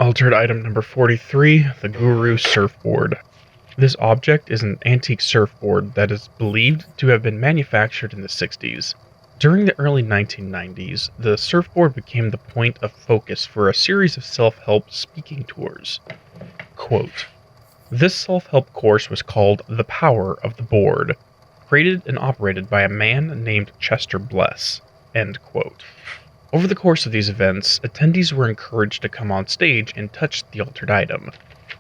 Altered item number 43, the Guru Surfboard. This object is an antique surfboard that is believed to have been manufactured in the 60s. During the early 1990s, the surfboard became the point of focus for a series of self-help speaking tours. Quote, "This self-help course was called The Power of the Board, created and operated by a man named Chester Bless." End quote. Over the course of these events, attendees were encouraged to come on stage and touch the altered item.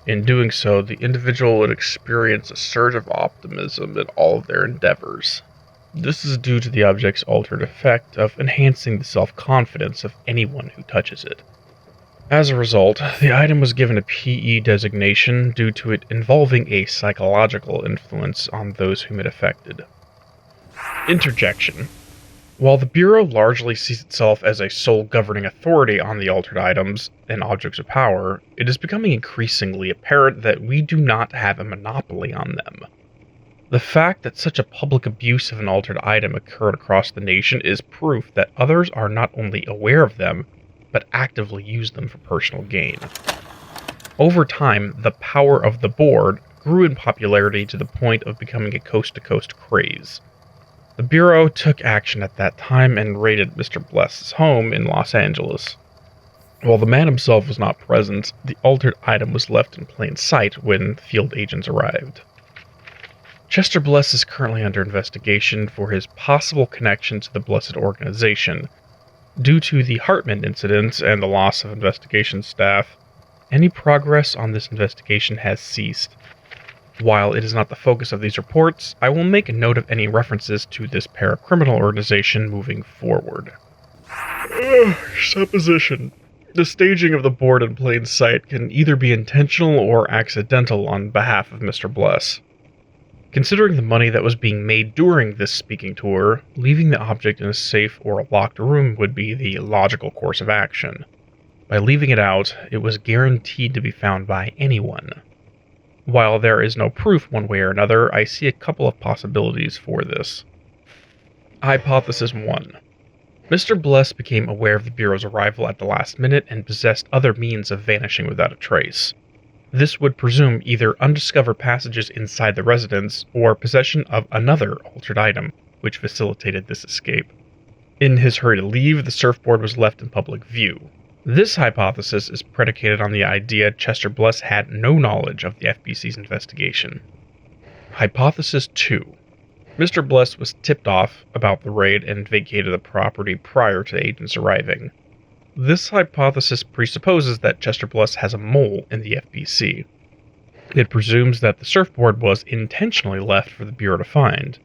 In doing so, the individual would experience a surge of optimism in all of their endeavors. This is due to the object's altered effect of enhancing the self-confidence of anyone who touches it. As a result, the item was given a PE designation due to it involving a psychological influence on those whom it affected. Interjection. While the Bureau largely sees itself as a sole governing authority on the altered items and objects of power, it is becoming increasingly apparent that we do not have a monopoly on them. The fact that such a public abuse of an altered item occurred across the nation is proof that others are not only aware of them, but actively use them for personal gain. Over time, the power of the board grew in popularity to the point of becoming a coast-to-coast craze. The Bureau took action at that time and raided Mr. Bless's home in Los Angeles. While the man himself was not present, the altered item was left in plain sight when field agents arrived. Chester Bless is currently under investigation for his possible connection to the Blessed organization. Due to the Hartman incident and the loss of investigation staff, any progress on this investigation has ceased. While it is not the focus of these reports, I will make a note of any references to this paracriminal organization moving forward. Supposition. The staging of the board in plain sight can either be intentional or accidental on behalf of Mr. Bless. Considering the money that was being made during this speaking tour, leaving the object in a safe or a locked room would be the logical course of action. By leaving it out, it was guaranteed to be found by anyone. While there is no proof one way or another, I see a couple of possibilities for this. Hypothesis 1. Mr. Bless became aware of the Bureau's arrival at the last minute and possessed other means of vanishing without a trace. This would presume either undiscovered passages inside the residence or possession of another altered item, which facilitated this escape. In his hurry to leave, the surfboard was left in public view. This hypothesis is predicated on the idea Chester Bless had no knowledge of the FBC's investigation. Hypothesis 2. Mr. Bless was tipped off about the raid and vacated the property prior to agents arriving. This hypothesis presupposes that Chester Bless has a mole in the FBC. It presumes that the surfboard was intentionally left for the Bureau to find.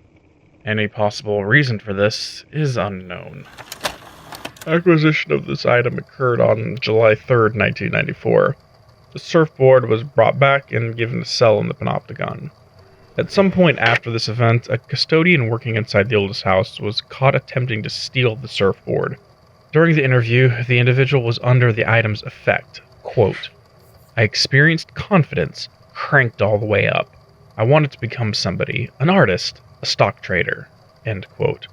Any possible reason for this is unknown. Acquisition of this item occurred on July 3rd, 1994. The surfboard was brought back and given a cell in the Panopticon. At some point after this event, a custodian working inside the oldest house was caught attempting to steal the surfboard. During the interview, the individual was under the item's effect. Quote, "I experienced confidence, cranked all the way up. I wanted to become somebody, an artist, a stock trader." End quote.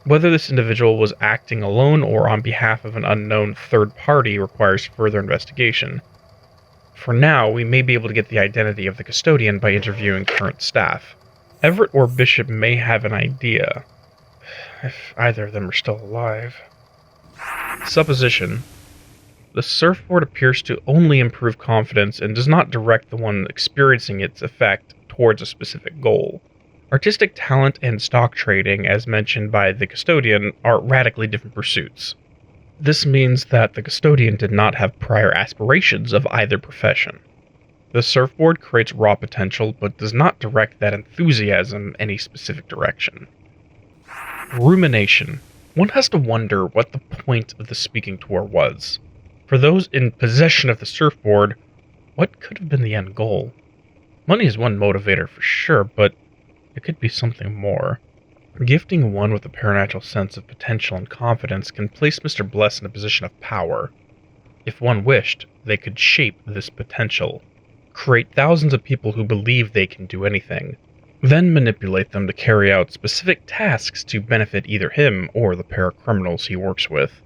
Whether this individual was acting alone or on behalf of an unknown third party requires further investigation. For now, we may be able to get the identity of the custodian by interviewing current staff. Everett or Bishop may have an idea, if either of them are still alive. Supposition. The surfboard appears to only improve confidence and does not direct the one experiencing its effect towards a specific goal. Artistic talent and stock trading, as mentioned by the custodian, are radically different pursuits. This means that the custodian did not have prior aspirations of either profession. The surfboard creates raw potential, but does not direct that enthusiasm any specific direction. Rumination. One has to wonder what the point of the speaking tour was. For those in possession of the surfboard, what could have been the end goal? Money is one motivator for sure, but it could be something more. Gifting one with a paranatural sense of potential and confidence can place Mr. Bless in a position of power. If one wished, they could shape this potential, create thousands of people who believe they can do anything, then manipulate them to carry out specific tasks to benefit either him or the paracriminals he works with.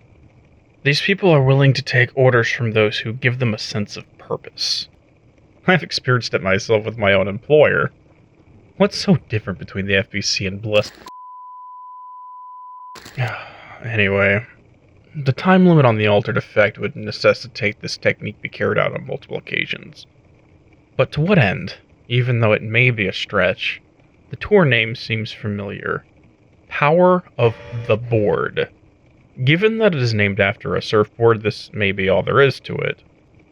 These people are willing to take orders from those who give them a sense of purpose. I've experienced it myself with my own employer. What's so different between the FBC and Bliss? Anyway, the time limit on the altered effect would necessitate this technique be carried out on multiple occasions. But to what end? Even though it may be a stretch, the tour name seems familiar. Power of the Board. Given that it is named after a surfboard, this may be all there is to it.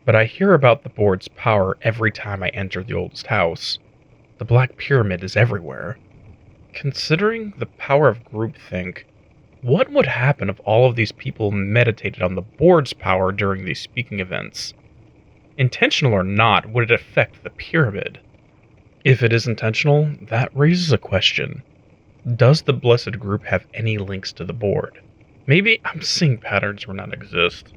But I hear about the board's power every time I enter the oldest house. The Black Pyramid is everywhere. Considering the power of groupthink, what would happen if all of these people meditated on the board's power during these speaking events? Intentional or not, would it affect the pyramid? If it is intentional, that raises a question. Does the Blessed Group have any links to the board? Maybe I'm seeing patterns where none exist.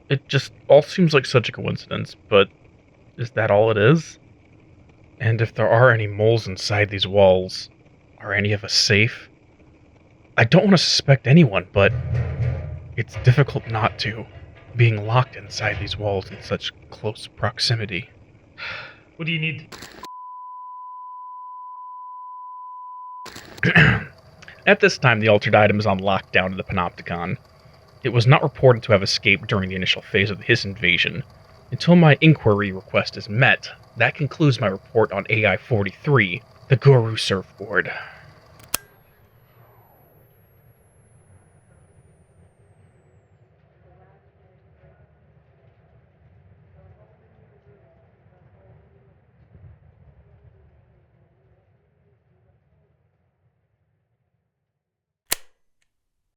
It just all seems like such a coincidence, but is that all it is? And if there are any moles inside these walls, are any of us safe? I don't want to suspect anyone, but it's difficult not to, being locked inside these walls in such close proximity. What do you need? At this time, the altered item is on lockdown in the Panopticon. It was not reported to have escaped during the initial phase of his invasion. Until my inquiry request is met, that concludes my report on AI-43, the Guru Surfboard.